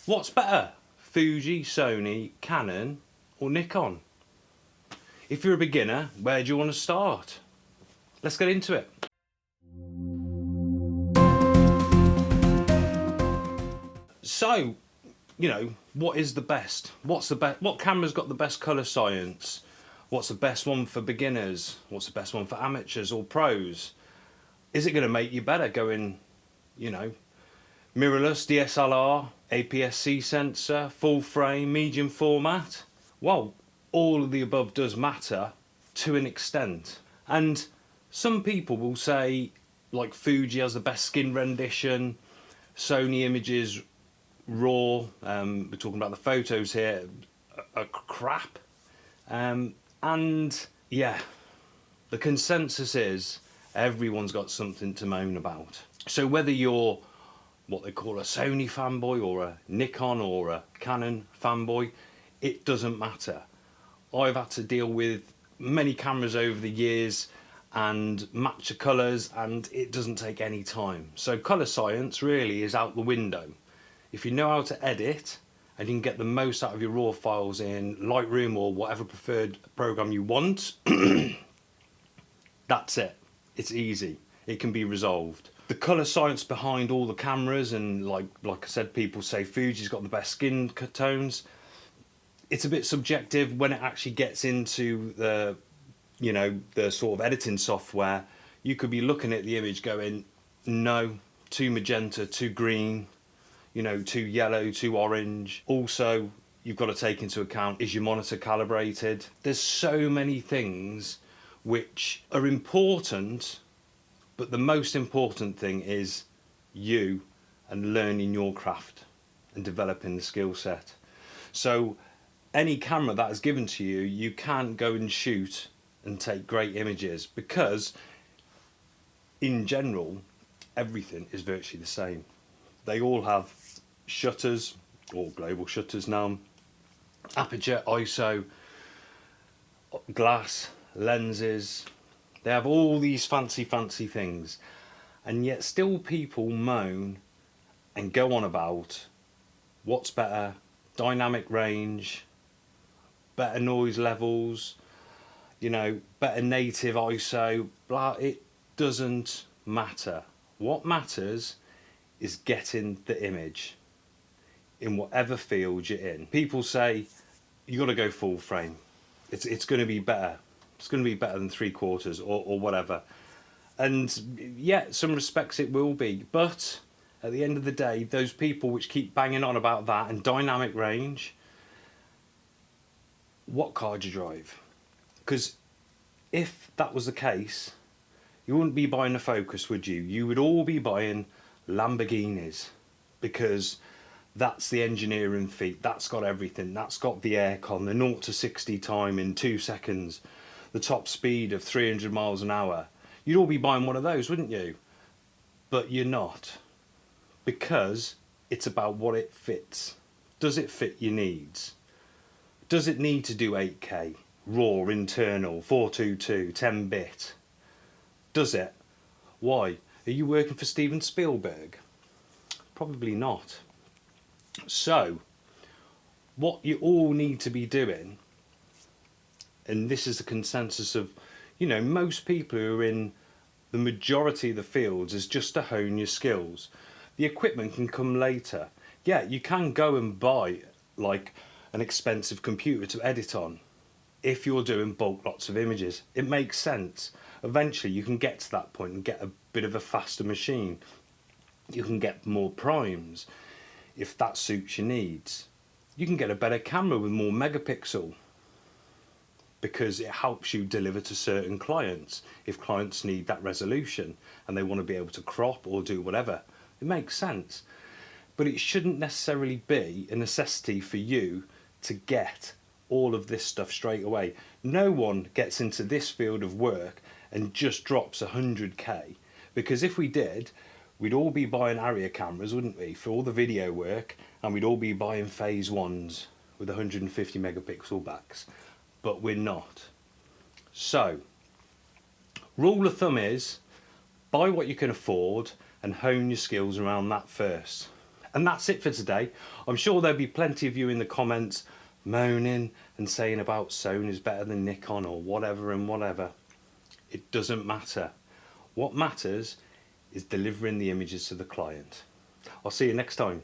What's better? Fuji, Sony, Canon or Nikon? If you're a beginner, where do you want to start? Let's get into it. So, what is the best? What camera's got the best colour science? What's the best one for beginners? What's the best one for amateurs or pros? Is it going to make you better going, mirrorless, DSLR, APS-C sensor, full frame, medium format? Well, all of the above does matter to an extent. And some people will say, like, Fuji has the best skin rendition, Sony images, raw, we're talking about the photos here, are crap. And yeah, the consensus is everyone's got something to moan about. So whether you're what they call a Sony fanboy or a Nikon or a Canon fanboy, it doesn't matter. I've had to deal with many cameras over the years and match the colours, and it doesn't take any time. So colour science really is out the window. If you know how to edit and you can get the most out of your raw files in Lightroom or whatever preferred program you want, that's it. It's easy. It can be resolved. The colour science behind all the cameras, and like I said, people say Fuji's got the best skin tones. It's a bit subjective when it actually gets into the sort of editing software. You could be looking at the image going, no, too magenta, too green, too yellow, too orange. Also, you've got to take into account, is your monitor calibrated? There's so many things which are important, but the most important thing is you and learning your craft and developing the skill set. So any camera that is given to you, you can't go and shoot and take great images, because in general, everything is virtually the same. They all have shutters, or global shutters now, aperture, ISO, glass, lenses. They have all these fancy things, and yet still people moan and go on about what's better, dynamic range, better noise levels, better native ISO, blah. It doesn't matter. What matters is getting the image in whatever field you're in. People say you got to go full frame. It's going to be better. It's going to be better than 3/4 or whatever. And yeah, some respects it will be, but at the end of the day, those people which keep banging on about that and dynamic range, what car do you drive? Because if that was the case, you wouldn't be buying a Focus, would you? You would all be buying Lamborghinis, because that's the engineering feat. That's got everything. That's got the aircon, the 0 to 60 time in 2 seconds, the top speed of 300 miles an hour. You'd all be buying one of those, wouldn't you? But you're not, because it's about what it fits. Does it fit your needs? Does it need to do 8K, raw, internal, 422, 10-bit? Does it? Why? Are you working for Steven Spielberg? Probably not. So, what you all need to be doing, and this is the consensus of, most people who are in the majority of the fields, is just to hone your skills. The equipment can come later. Yeah, you can go and buy like an expensive computer to edit on if you're doing bulk lots of images. It makes sense. Eventually you can get to that point and get a bit of a faster machine. You can get more primes if that suits your needs. You can get a better camera with more megapixel, because it helps you deliver to certain clients. If clients need that resolution and they want to be able to crop or do whatever, it makes sense. But it shouldn't necessarily be a necessity for you to get all of this stuff straight away. No one gets into this field of work and just drops 100k, because if we did, we'd all be buying Aria cameras, wouldn't we, for all the video work, and we'd all be buying phase ones with 150 megapixel backs, but we're not. So, rule of thumb is, buy what you can afford and hone your skills around that first. And that's it for today. I'm sure there'll be plenty of you in the comments moaning and saying about Sony's better than Nikon or whatever and whatever. It doesn't matter. What matters is delivering the images to the client. I'll see you next time.